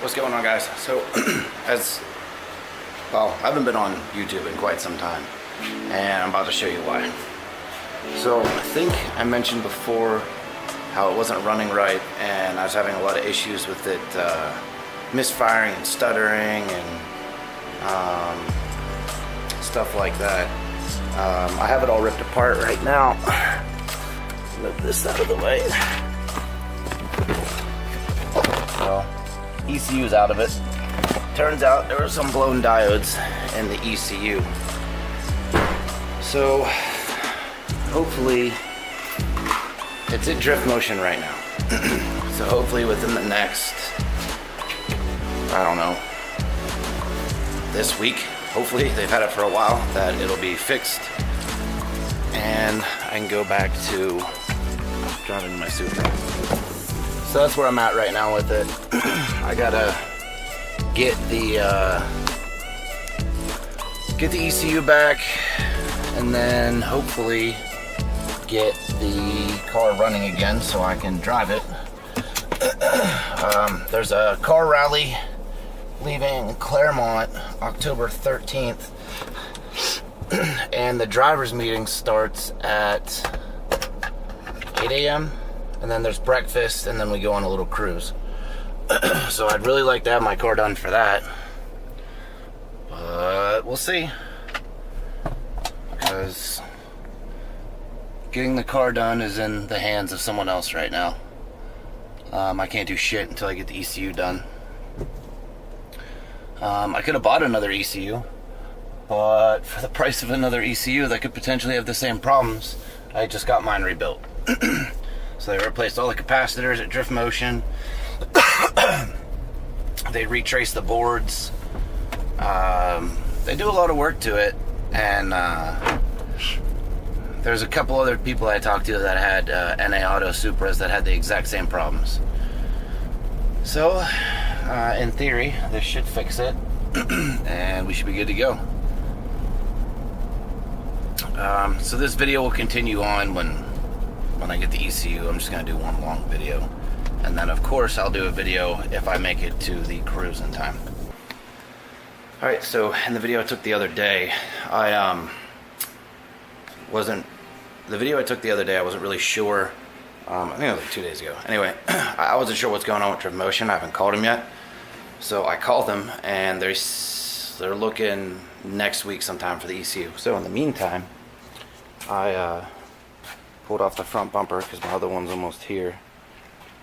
What's going on, guys? So, I haven't been on YouTube in quite some time, and I'm about to show you why. So, I think I mentioned before how it wasn't running right, and I was having a lot of issues with it misfiring and stuttering and stuff like that. I have it all ripped apart right now. Move this out of the way. So, ECU's out of it. Turns out there were some blown diodes in the ECU. So, hopefully, it's in drift motion right now. So hopefully within the next, I don't know, this week, hopefully, they've had it for a while, that it'll be fixed. And I can go back to driving my Supra. So that's where I'm at right now with it. I gotta get the ECU back, and then hopefully get the car running again so I can drive it. There's a car rally leaving Claremont October 13th, and the driver's meeting starts at 8 a.m. and then there's breakfast, and then we go on a little cruise. So I'd really like to have my car done for that, but we'll see, because getting the car done is in the hands of someone else right now. I can't do shit until I get the ECU done. I could have bought another ECU, but for the price of another ECU that could potentially have the same problems, I just got mine rebuilt. So they replaced all the capacitors at drift motion. They retraced the boards. They do a lot of work to it, and there's a couple other people I talked to that had NA Auto Supras that had the exact same problems. So, in theory, this should fix it, and we should be good to go. So this video will continue on when I get the ECU. I'm just going to do one long video, and then of course I'll do a video if I make it to the cruise in time. Alright, so in the video I took the other day, I wasn't really sure. I think it was like 2 days ago. Anyway, I wasn't sure what's going on with drift motion. I haven't called them yet. So I called them, and they're looking next week sometime for the ECU. So in the meantime, I pulled off the front bumper because my other one's almost here.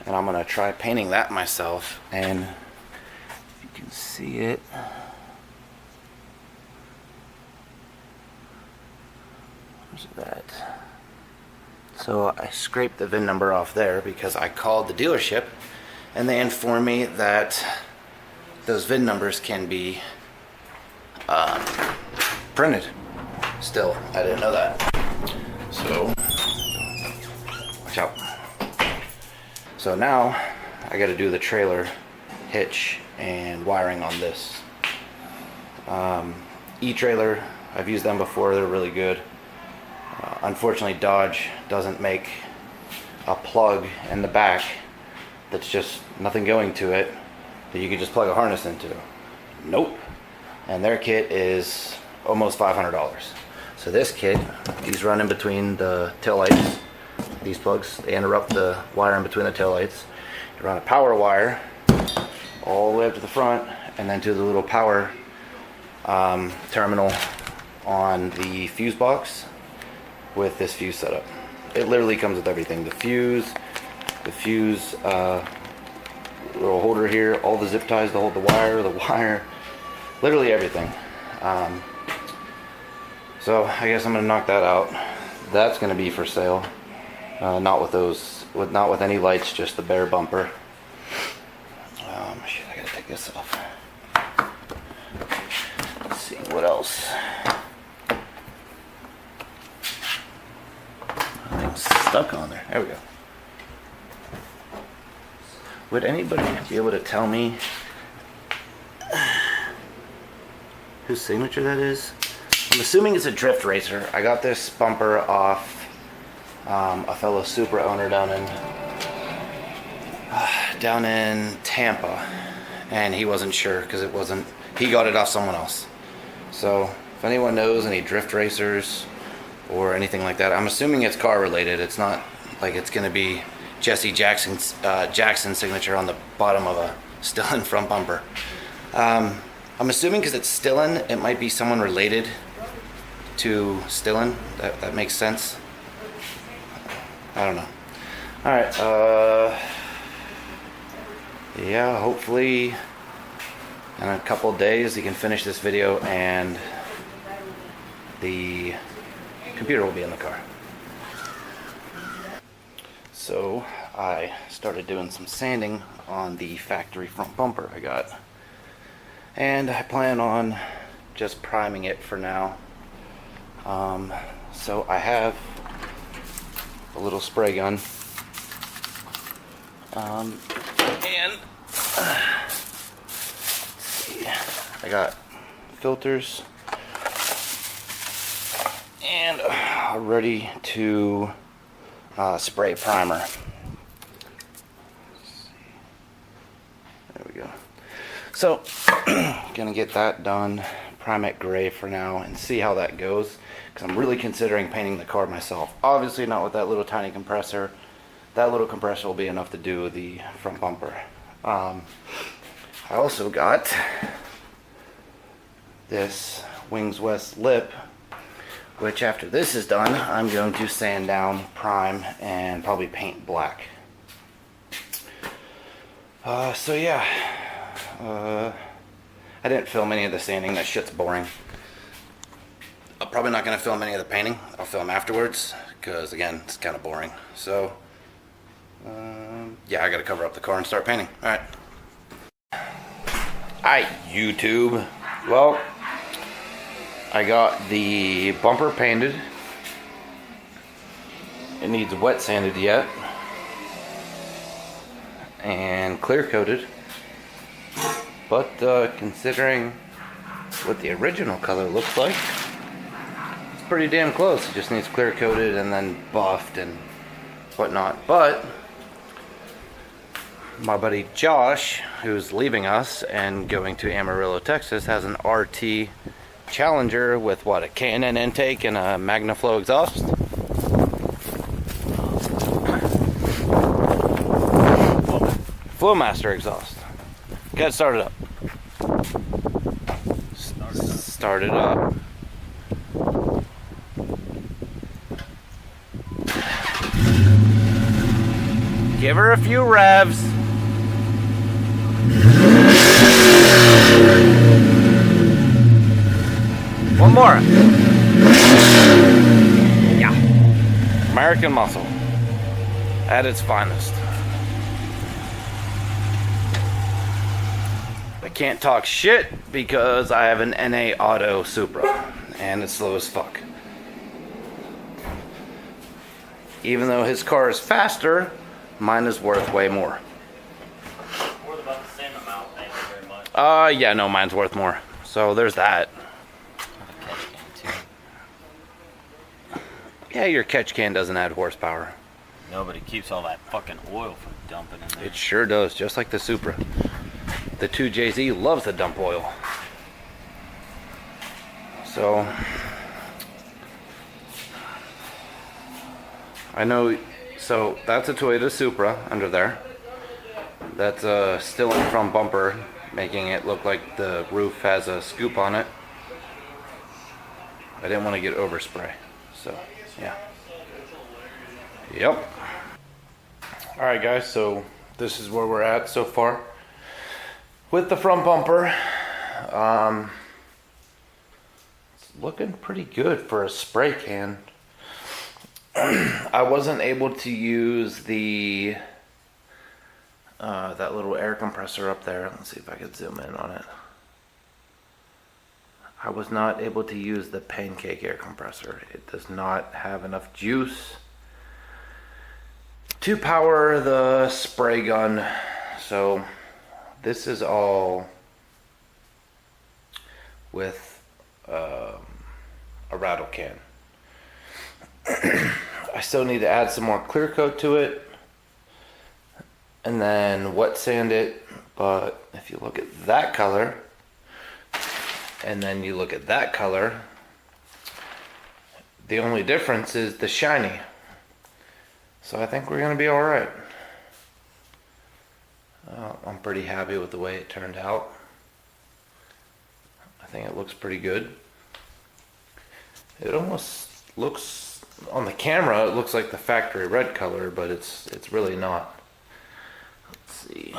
And I'm going to try painting that myself. And if you can see it, where's that? So I scraped the VIN number off there because I called the dealership, and they informed me that those VIN numbers can be printed still. I didn't know that. So, watch out. So now I got to do the trailer hitch and wiring on this. E-trailer, I've used them before. They're really good. Unfortunately, Dodge doesn't make a plug in the back that's just nothing going to it that you could just plug a harness into. Nope. And their kit is almost $500. So this kit, these run in between the taillights. These plugs, they interrupt the wire in between the taillights. You run a power wire all the way up to the front, and then to the little power terminal on the fuse box with this fuse setup. It literally comes with everything. The fuse little holder here, all the zip ties to hold the wire, literally everything. So I guess I'm gonna knock that out. That's gonna be for sale. Not with any lights, just the bare bumper. Shit, I gotta take this off. Let's see what else. Thing's stuck on there. There we go. Would anybody be able to tell me whose signature that is? I'm assuming it's a drift racer. I got this bumper off a fellow Supra owner down in Tampa, and he wasn't sure because he got it off someone else. So if anyone knows any drift racers or anything like that, I'm assuming it's car related. It's not like it's going to be Jesse Jackson's signature on the bottom of a Stillen front bumper. I'm assuming because it's Stillen, it might be someone related to Stillen. That makes sense. I don't know. All right. Yeah, hopefully in a couple days you can finish this video and the computer will be in the car. So I started doing some sanding on the factory front bumper I got, and I plan on just priming it for now. So I have a little spray gun, and let's see, I got filters and ready to spray primer. There we go. So gonna get that done, prime it gray for now, and see how that goes, because I'm really considering painting the car myself. Obviously not with that little tiny compressor. That little compressor will be enough to do the front bumper. I also got this Wings West lip, which after this is done, I'm going to sand down, prime, and probably paint black. So yeah, I didn't film any of the sanding. That shit's boring. I'm probably not going to film any of the painting. I'll film afterwards, because again, it's kind of boring. So yeah, I got to cover up the car and start painting. All right. Hi, YouTube. Well, I got the bumper painted. It needs wet sanded yet, and clear coated. But considering what the original color looks like, it's pretty damn close. It just needs clear coated and then buffed and whatnot. But my buddy Josh, who's leaving us and going to Amarillo, Texas, has an RT Challenger with what, a K&N intake and a MagnaFlow exhaust. Flowmaster exhaust. Get it started up. Start it up. Give her a few revs. One more. Yeah. American muscle at its finest. I can't talk shit because I have an NA Auto Supra and it's slow as fuck. Even though his car is faster, mine is worth way more. Worth about the same amount, thank you very much. Yeah, no, mine's worth more. So there's that. Yeah, your catch can doesn't add horsepower. No, but it keeps all that fucking oil from dumping in there. It sure does, just like the Supra. The 2JZ loves to dump oil. So I know, so that's a Toyota Supra under there. That's still in front bumper, making it look like the roof has a scoop on it. I didn't want to get overspray, so yeah. Yep. Alright guys, so this is where we're at so far with the front bumper. It's looking pretty good for a spray can. I wasn't able to use the that little air compressor up there. Let's see if I could zoom in on it. I was not able to use the pancake air compressor. It does not have enough juice to power the spray gun. So this is all with a rattle can. I still need to add some more clear coat to it and then wet sand it, but if if you look at that color, and then you look at that color, the only difference is the shiny. So I think we're gonna be all right. I'm pretty happy with the way it turned out. I think it looks pretty good. It almost looks, on the camera, it looks like the factory red color, but it's really not. Let's see.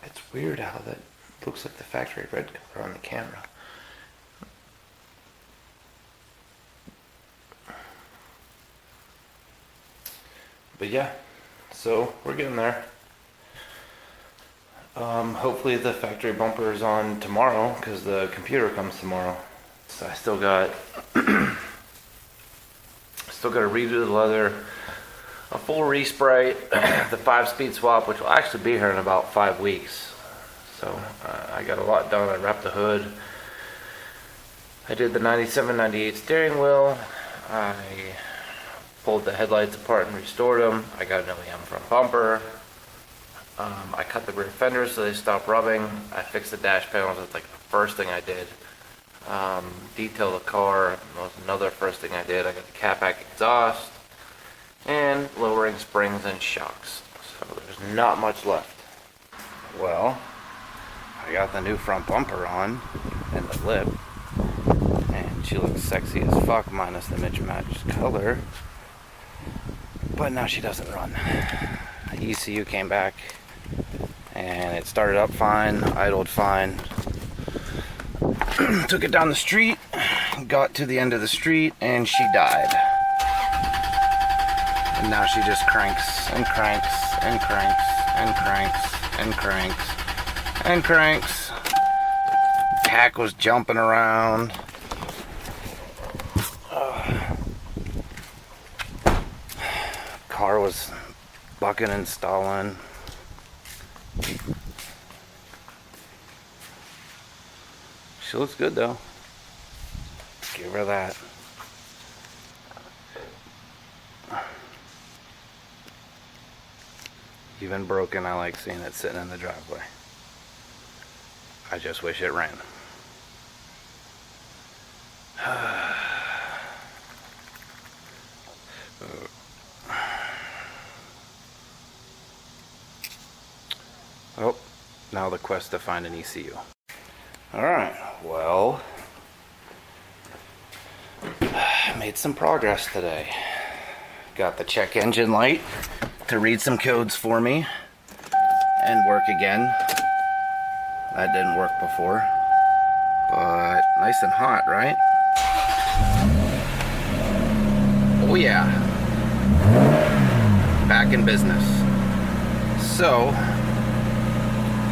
It's weird how that looks like the factory red color on the camera. But yeah, so we're getting there. Hopefully the factory bumper is on tomorrow because the computer comes tomorrow. So I still got to redo the leather, a full respray, the 5-speed swap, which will actually be here in about 5 weeks. So I got a lot done. I wrapped the hood. I did the 97, 98 steering wheel. I pulled the headlights apart and restored them. I got an OEM front bumper. I cut the rear fenders so they stopped rubbing. I fixed the dash panels. That's like the first thing I did. Detail the car was another first thing I did. I got the catback exhaust and lowering springs and shocks. So there's not much left. Well, I got the new front bumper on and the lip, and she looks sexy as fuck minus the mismatched color. But now she doesn't run. The ECU came back and it started up fine, idled fine. Took it down the street, got to the end of the street, and she died. And now she just cranks and cranks and cranks and cranks and cranks and cranks. Hack was jumping around. Car was bucking and stalling. She looks good though. Give her that. Even broken, I like seeing it sitting in the driveway. I just wish it ran. Oh, now the quest to find an ECU. Alright, well, made some progress today. Got the check engine light to read some codes for me and work again. That didn't work before, but nice and hot, right? Oh yeah, back in business. So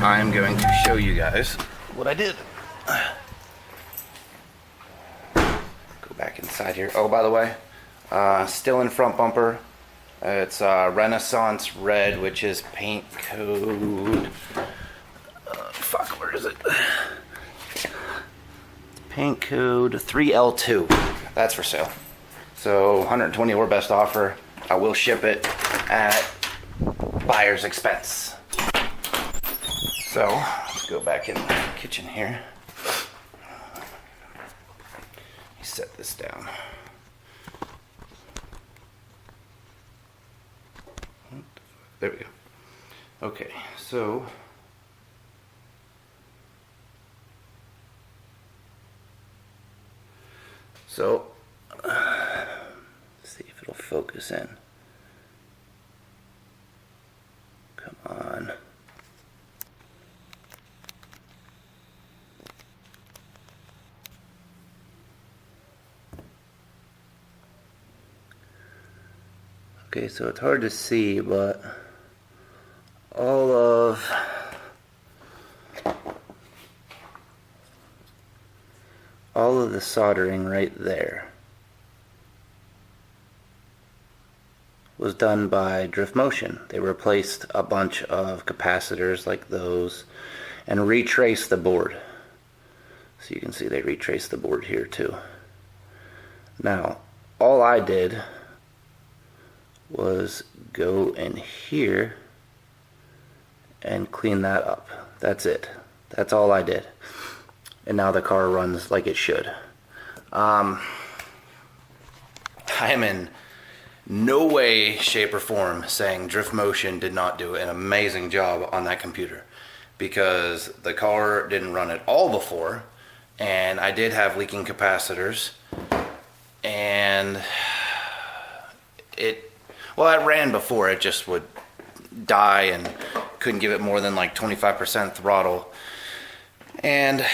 I'm going to show you guys what I did. Go back inside here. Oh, by the way, still in front bumper. It's Renaissance Red, which is paint code. Fuck, where is it? Paint code 3L2. That's for sale. So 120 or best offer. I will ship it at buyer's expense. So let's go back in the kitchen here. Set this down. There we go. Okay, so see if it'll focus in. Come on. Okay, so it's hard to see, but all of the soldering right there was done by Drift Motion. They replaced a bunch of capacitors like those and retraced the board. So you can see they retraced the board here too. Now, all I did was go in here and clean that up. That's it. That's all I did. And now the car runs like it should. I am in no way, shape, or form saying Drift Motion did not do an amazing job on that computer, because the car didn't run at all before, and I did have leaking capacitors, and it ran before. It just would die and couldn't give it more than like 25% throttle, and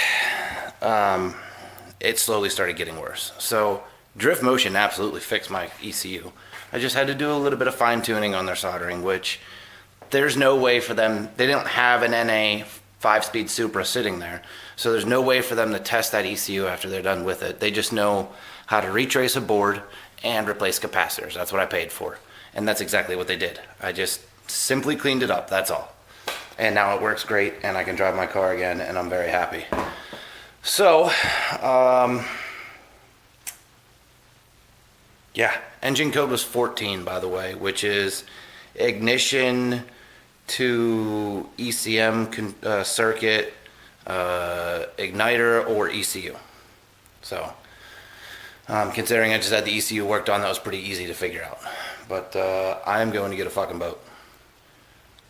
it slowly started getting worse. So Drift Motion absolutely fixed my ECU. I just had to do a little bit of fine tuning on their soldering, which there's no way for them, they don't have an NA 5-speed Supra sitting there, so there's no way for them to test that ECU after they're done with it. They just know how to retrace a board and replace capacitors. That's what I paid for, and that's exactly what they did. I just simply cleaned it up, that's all. And now it works great, and I can drive my car again, and I'm very happy. So, yeah, engine code was 14, by the way, which is ignition to ECM circuit, igniter, or ECU. So, considering I just had the ECU worked on, that was pretty easy to figure out. But I'm going to get a fucking boat.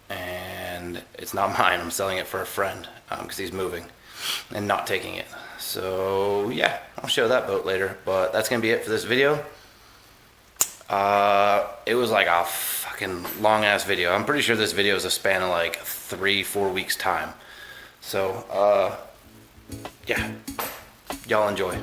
And it's not mine, I'm selling it for a friend, because he's moving and not taking it. So, yeah, I'll show that boat later. But that's going to be it for this video. It was like a fucking long ass video. I'm pretty sure this video is a span of like 3-4 weeks time. So, yeah, y'all enjoy.